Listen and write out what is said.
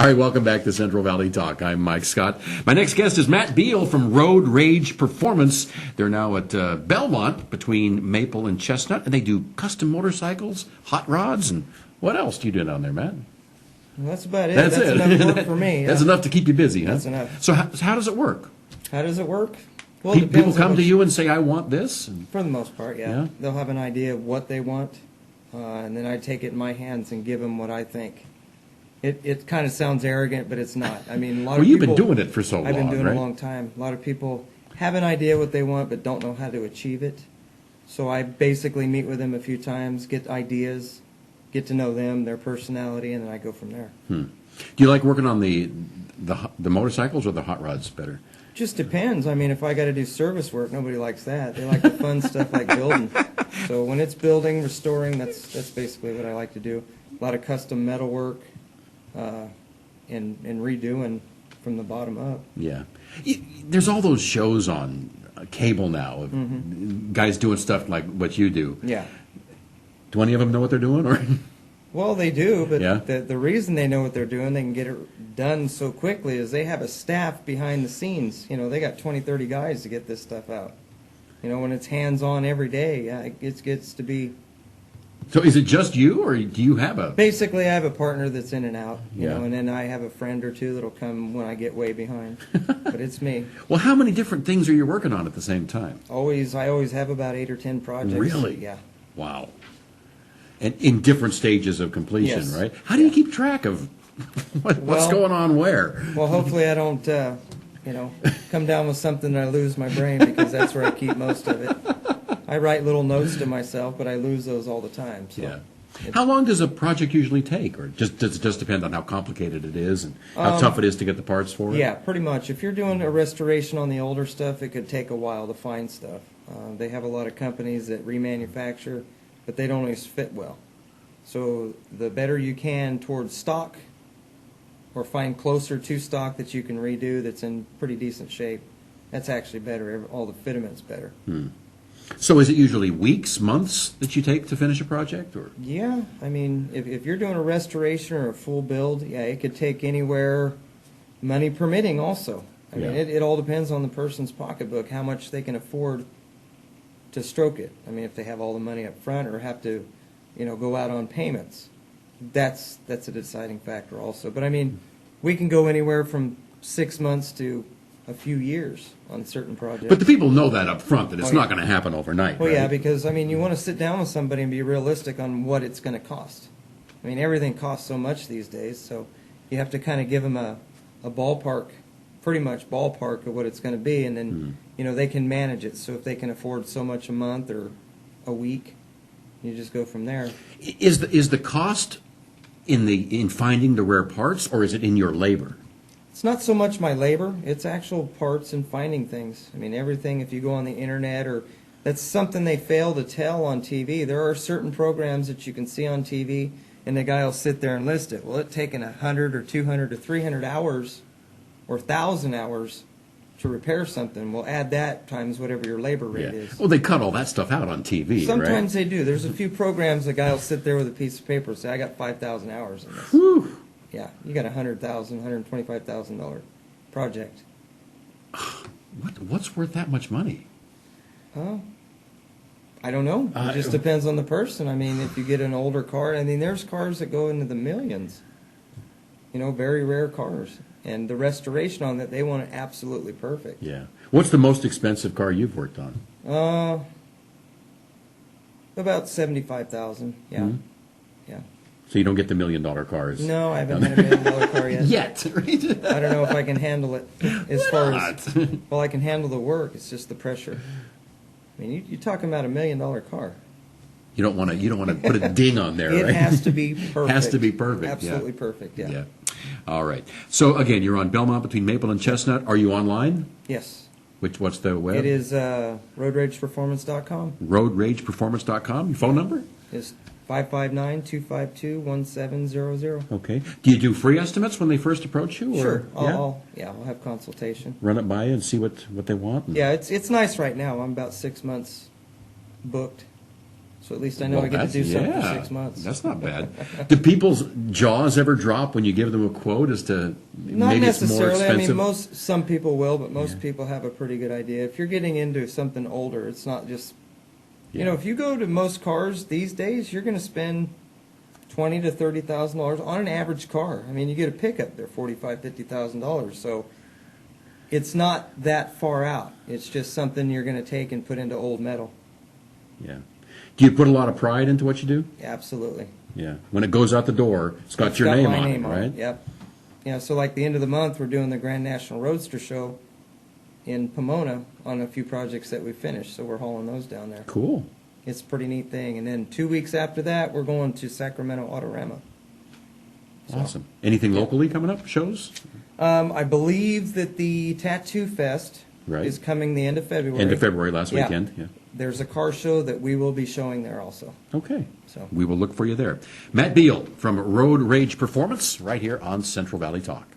right, welcome back to Central Valley Talk. I'm Mike Scott. My next guest is Matt Beal from Road Rage Performance. They're now at Belmont between Maple and Chestnut, and they do custom motorcycles, hot rods, and what else do you do down there, Matt? Well, that's about it. That's it. Enough work for me. That's enough to keep you busy, huh? That's enough. So how does it work? How does it work? Well, it People depends on come what to you and say, I want this? For the most part, yeah. They'll have an idea of what they want, and then I take it in my hands and give them what I think. It kind of sounds arrogant, but it's not. I mean, a lot of people... Well, you've been doing it for so long, I've been doing right? it a long time. A lot of people have an idea what they want, but don't know how to achieve it. So I basically meet with them a few times, get ideas, get to know them, their personality, and then I go from there. Do you like working on the motorcycles or the hot rods better? Just depends. I mean, if I got to do service work, nobody likes that. They like the fun stuff like building. So when it's building, restoring, that's basically what I like to do. A lot of custom metal work and redoing from the bottom up. Yeah. There's all those shows on cable now of guys doing stuff like what you do. Yeah. Do any of them know what they're doing? Or Well, they do, but Yeah. the reason they know what they're doing, they can get it done so quickly, is they have a staff behind the scenes. You know, they got 20, 30 guys to get this stuff out. You know, when it's hands-on every day, it gets to be... So is it just you, or do you have a... Basically, I have a partner that's in and out, you Yeah. know, and then I have a friend or two that'll come when I get way behind. But it's me. Well, how many different things are you working on at the same time? I always have about 8 or 10 projects. Really? Yeah. Wow. And in different stages of completion, Yes. right? How do you keep track of what's Well- going on where? Well, hopefully I don't, come down with something and I lose my brain, because that's where I keep most of it. I write little notes to myself, but I lose those all the time. So. Yeah. How long does a project usually take? Or does it just depend on how complicated it is and how tough it is to get the parts for it? Yeah, pretty much. If you're doing a restoration on the older stuff, it could take a while to find stuff. They have a lot of companies that remanufacture, but they don't always fit well. So the better you can towards stock, or find closer to stock that you can redo that's in pretty decent shape, that's actually better. All the fitment's better. So is it usually weeks, months that you take to finish a project? Or Yeah, I mean, if you're doing a restoration or a full build, yeah, it could take anywhere, money permitting also. I mean, Yeah. it all depends on the person's pocketbook, how much they can afford to stroke it. I mean, if they have all the money up front or have to, go out on payments, that's a deciding factor also. But I mean, we can go anywhere from 6 months to a few years on certain projects. But the people know that up front, that it's Oh, not yeah. going to happen overnight, Well, right? yeah, because, I mean, you want to sit down with somebody and be realistic on what it's going to cost. I mean, everything costs so much these days, so you have to kind of give them a ballpark, pretty much ballpark of what it's going to be, and then, they can manage it. So if they can afford so much a month or a week, you just go from there. Is the cost in finding the rare parts, or is it in your labor? It's not so much my labor, it's actual parts and finding things. I mean, everything, if you go on the internet, or that's something they fail to tell on TV. There are certain programs that you can see on TV, and the guy will sit there and list it. Well, it's taken 100 or 200 or 300 hours or 1,000 hours to repair something. We'll add that times whatever your labor rate is. Well, they cut all that stuff out on TV, Sometimes right? they do. There's a few programs the guy will sit there with a piece of paper and say, I got 5,000 hours in this. Whew. Yeah, you got a $100,000, $125,000 project. What's worth that much money? I don't know. It just depends on the person. I mean, if you get an older car, I mean, there's cars that go into the millions. Very rare cars. And the restoration on that, they want it absolutely perfect. Yeah. What's the most expensive car you've worked on? About 75,000. Yeah. Mhm. Yeah. So you don't get the $1 million cars? No, I haven't had a $1 million car yet. Yet. I don't know if I can handle it as far as. Not? Well, I can handle the work. It's just the pressure. I mean, you're talking about $1 million car. You don't want to put a ding on there, It right? has to be perfect. Has to be perfect. Absolutely yeah. perfect. Yeah. Yeah. All right. So again, you're on Belmont between Maple and Chestnut. Are you online? Yes. What's the web? It is roadrageperformance.com. Roadrageperformance.com. Your phone number? It's 559-252-1700. Okay. Do you do free estimates when they first approach you? Or, Sure. yeah? I'll have consultation. Run it by you and see what they want? Yeah, it's nice right now. I'm about 6 months booked. So at least I know Well, I get to do something for yeah, 6 months. That's not bad. Do people's jaws ever drop when you give them a quote as to Not maybe it's more necessarily. I expensive? mean, some people will, but most Yeah. people have a pretty good idea. If you're getting into something older, it's not just, Yeah. you know, if you go to most cars these days, you're going to spend $20,000 to $30,000 on an average car. I mean, you get a pickup, they're $45,000, $50,000. So it's not that far out. It's just something you're going to take and put into old metal. Yeah. Do you put a lot of pride into what you do? Absolutely. Yeah. When it goes out the door, it's got It's your got name my on name it, right? Yep. Yeah, so like the end of the month, we're doing the Grand National Roadster Show in Pomona on a few projects that we finished, so we're hauling those down there. Cool. It's a pretty neat thing. And then 2 weeks after that, we're going to Sacramento Autorama. So, Awesome. Anything locally coming up? Shows? I believe that the Tattoo Fest Right. is coming the end of February. End of February, last Yeah. weekend. Yeah. There's a car show that we will be showing there also. Okay. So. We will look for you there. Matt Beal from Road Rage Performance, right here on Central Valley Talk.